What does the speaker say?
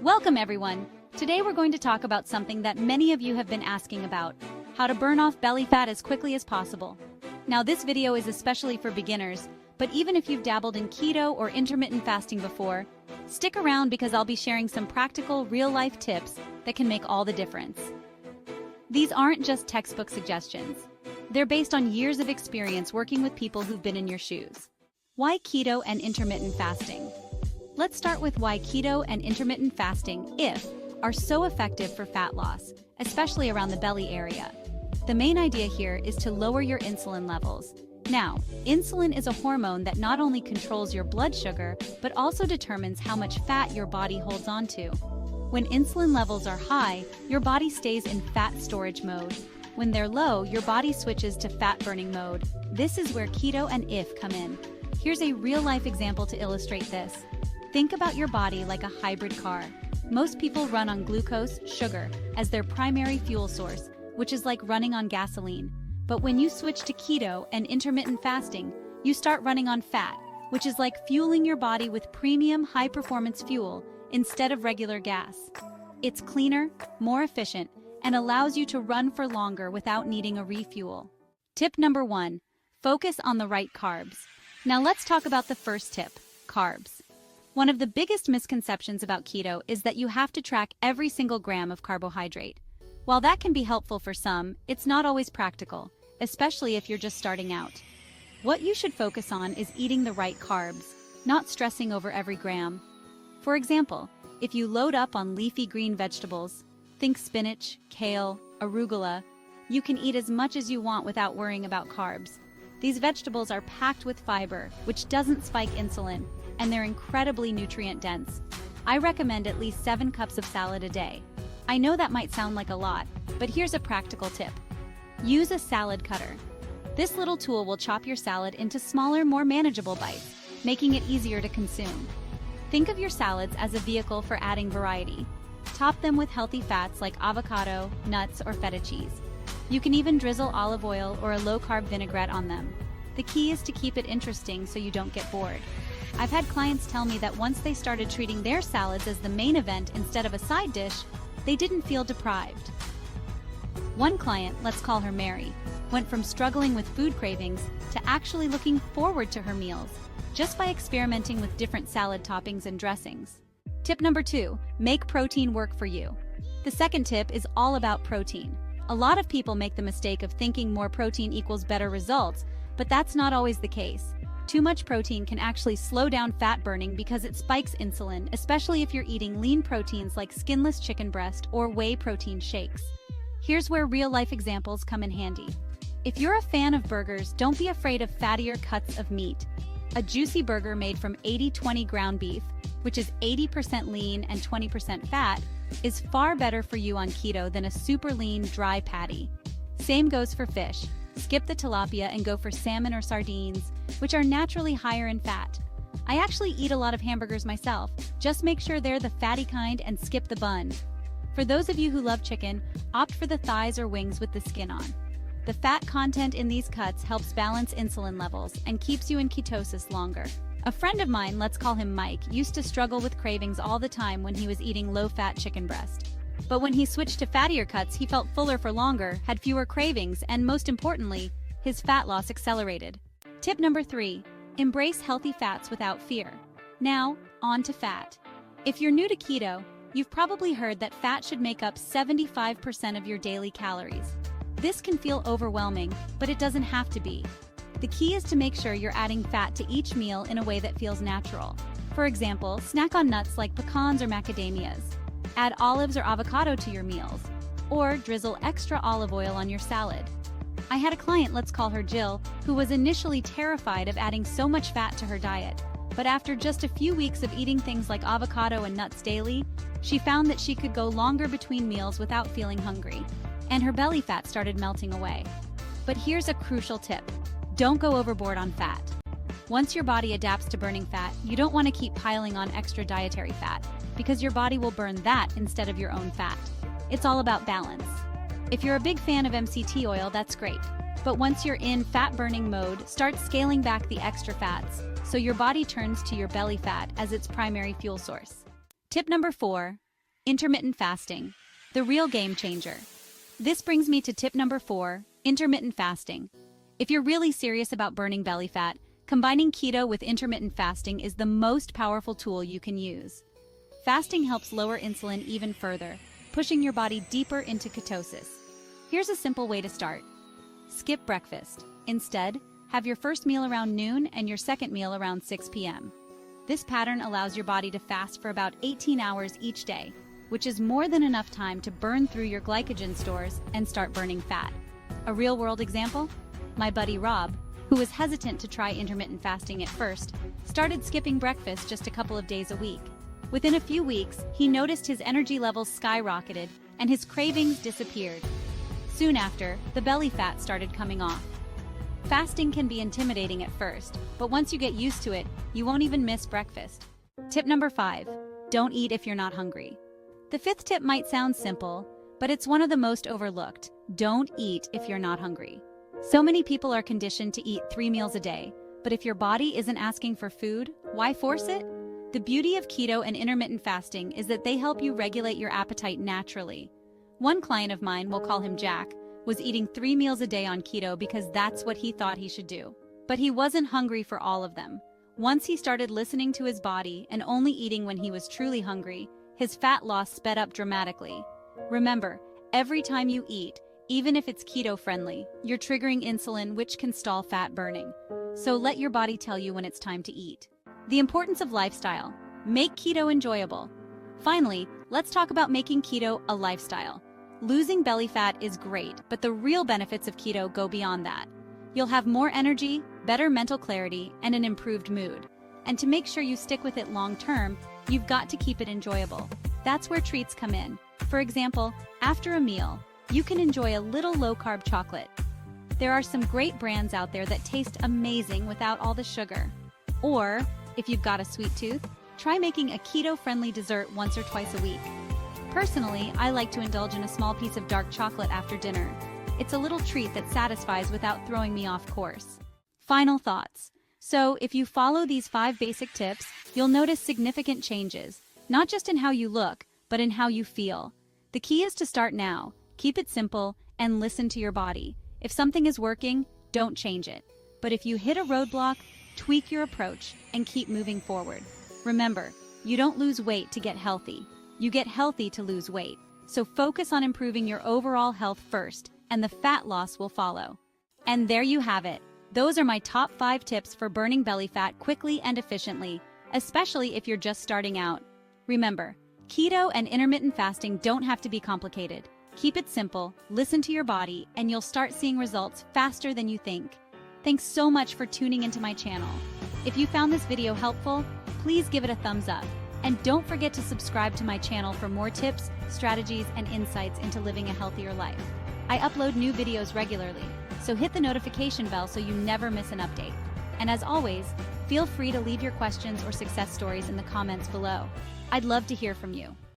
Welcome everyone! Today we're going to talk about something that many of you have been asking about, how to burn off belly fat as quickly as possible. Now this video is especially for beginners, but even if you've dabbled in keto or intermittent fasting before, stick around because I'll be sharing some practical, real-life tips that can make all the difference. These aren't just textbook suggestions. They're based on years of experience working with people who've been in your shoes. Why keto and intermittent fasting? Let's start with why keto and intermittent fasting, are so effective for fat loss, especially around the belly area. The main idea here is to lower your insulin levels. Now, insulin is a hormone that not only controls your blood sugar, but also determines how much fat your body holds onto. When insulin levels are high, your body stays in fat storage mode. When they're low, your body switches to fat-burning mode. This is where keto and come in. Here's a real-life example to illustrate this. Think about your body like a hybrid car. Most people run on glucose, sugar, as their primary fuel source, which is like running on gasoline. But when you switch to keto and intermittent fasting, you start running on fat, which is like fueling your body with premium high-performance fuel instead of regular gas. It's cleaner, more efficient, and allows you to run for longer without needing a refuel. Tip number 1, focus on the right carbs. Now let's talk about the first tip, carbs. One of the biggest misconceptions about keto is that you have to track every single gram of carbohydrate. While that can be helpful for some, it's not always practical, especially if you're just starting out. What you should focus on is eating the right carbs, not stressing over every gram. For example, if you load up on leafy green vegetables, think spinach, kale, arugula, you can eat as much as you want without worrying about carbs. These vegetables are packed with fiber, which doesn't spike insulin, and they're incredibly nutrient-dense. I recommend at least 7 cups of salad a day. I know that might sound like a lot, but here's a practical tip. Use a salad cutter. This little tool will chop your salad into smaller, more manageable bites, making it easier to consume. Think of your salads as a vehicle for adding variety. Top them with healthy fats like avocado, nuts, or feta cheese. You can even drizzle olive oil or a low-carb vinaigrette on them. The key is to keep it interesting so you don't get bored. I've had clients tell me that once they started treating their salads as the main event instead of a side dish, they didn't feel deprived. One client, let's call her Mary, went from struggling with food cravings to actually looking forward to her meals, just by experimenting with different salad toppings and dressings. Tip number 2, make protein work for you. The second tip is all about protein. A lot of people make the mistake of thinking more protein equals better results, but that's not always the case. Too much protein can actually slow down fat burning because it spikes insulin, especially if you're eating lean proteins like skinless chicken breast or whey protein shakes. Here's where real-life examples come in handy. If you're a fan of burgers, don't be afraid of fattier cuts of meat. A juicy burger made from 80-20 ground beef, which is 80% lean and 20% fat, is far better for you on keto than a super lean, dry patty. Same goes for fish. Skip the tilapia and go for salmon or sardines, which are naturally higher in fat. I actually eat a lot of hamburgers myself. Just make sure they're the fatty kind and skip the bun. For those of you who love chicken, opt for the thighs or wings with the skin on. The fat content in these cuts helps balance insulin levels and keeps you in ketosis longer. A friend of mine, let's call him Mike, used to struggle with cravings all the time when he was eating low-fat chicken breast. But when he switched to fattier cuts, he felt fuller for longer, had fewer cravings, and most importantly, his fat loss accelerated. Tip number 3, embrace healthy fats without fear. Now, on to fat. If you're new to keto, you've probably heard that fat should make up 75% of your daily calories. This can feel overwhelming, but it doesn't have to be. The key is to make sure you're adding fat to each meal in a way that feels natural. For example, snack on nuts like pecans or macadamias. Add olives or avocado to your meals, or drizzle extra olive oil on your salad. I had a client, let's call her Jill, who was initially terrified of adding so much fat to her diet, but after just a few weeks of eating things like avocado and nuts daily, she found that she could go longer between meals without feeling hungry, and her belly fat started melting away. But here's a crucial tip. Don't go overboard on fat. Once your body adapts to burning fat, you don't want to keep piling on extra dietary fat, because your body will burn that instead of your own fat. It's all about balance. If you're a big fan of MCT oil, that's great. But once you're in fat-burning mode, start scaling back the extra fats, so your body turns to your belly fat as its primary fuel source. Tip number 4, intermittent fasting, the real game changer. This brings me to tip number 4, intermittent fasting. If you're really serious about burning belly fat, combining keto with intermittent fasting is the most powerful tool you can use. Fasting helps lower insulin even further, pushing your body deeper into ketosis. Here's a simple way to start. Skip breakfast. Instead, have your first meal around noon and your second meal around 6 p.m. This pattern allows your body to fast for about 18 hours each day, which is more than enough time to burn through your glycogen stores and start burning fat. A real-world example? My buddy Rob, who was hesitant to try intermittent fasting at first, started skipping breakfast just a couple of days a week. Within a few weeks, he noticed his energy levels skyrocketed and his cravings disappeared. Soon after, the belly fat started coming off. Fasting can be intimidating at first, but once you get used to it, you won't even miss breakfast. Tip number 5, don't eat if you're not hungry. The 5th tip might sound simple, but it's one of the most overlooked. Don't eat if you're not hungry. So many people are conditioned to eat 3 meals a day, but if your body isn't asking for food, why force it? The beauty of keto and intermittent fasting is that they help you regulate your appetite naturally. One client of mine, we'll call him Jack, was eating 3 meals a day on keto because that's what he thought he should do. But he wasn't hungry for all of them. Once he started listening to his body and only eating when he was truly hungry, his fat loss sped up dramatically. Remember, every time you eat, even if it's keto-friendly, you're triggering insulin, which can stall fat burning. So let your body tell you when it's time to eat. The importance of lifestyle. Make keto enjoyable. Finally, let's talk about making keto a lifestyle. Losing belly fat is great, but the real benefits of keto go beyond that. You'll have more energy, better mental clarity, and an improved mood. And to make sure you stick with it long-term, you've got to keep it enjoyable. That's where treats come in. For example, after a meal, you can enjoy a little low-carb chocolate. There are some great brands out there that taste amazing without all the sugar. Or, if you've got a sweet tooth, try making a keto-friendly dessert once or twice a week. Personally, I like to indulge in a small piece of dark chocolate after dinner. It's a little treat that satisfies without throwing me off course. Final thoughts. So, if you follow these 5 basic tips, you'll notice significant changes, not just in how you look, but in how you feel. The key is to start now, keep it simple, and listen to your body. If something is working, don't change it. But if you hit a roadblock, tweak your approach and keep moving forward. Remember, you don't lose weight to get healthy. You get healthy to lose weight. So focus on improving your overall health first, and the fat loss will follow. And there you have it. Those are my top 5 tips for burning belly fat quickly and efficiently, especially if you're just starting out. Remember, keto and intermittent fasting don't have to be complicated. Keep it simple, listen to your body, and you'll start seeing results faster than you think. Thanks so much for tuning into my channel. If you found this video helpful, please give it a thumbs up. And don't forget to subscribe to my channel for more tips, strategies, and insights into living a healthier life. I upload new videos regularly, so hit the notification bell so you never miss an update. And as always, feel free to leave your questions or success stories in the comments below. I'd love to hear from you.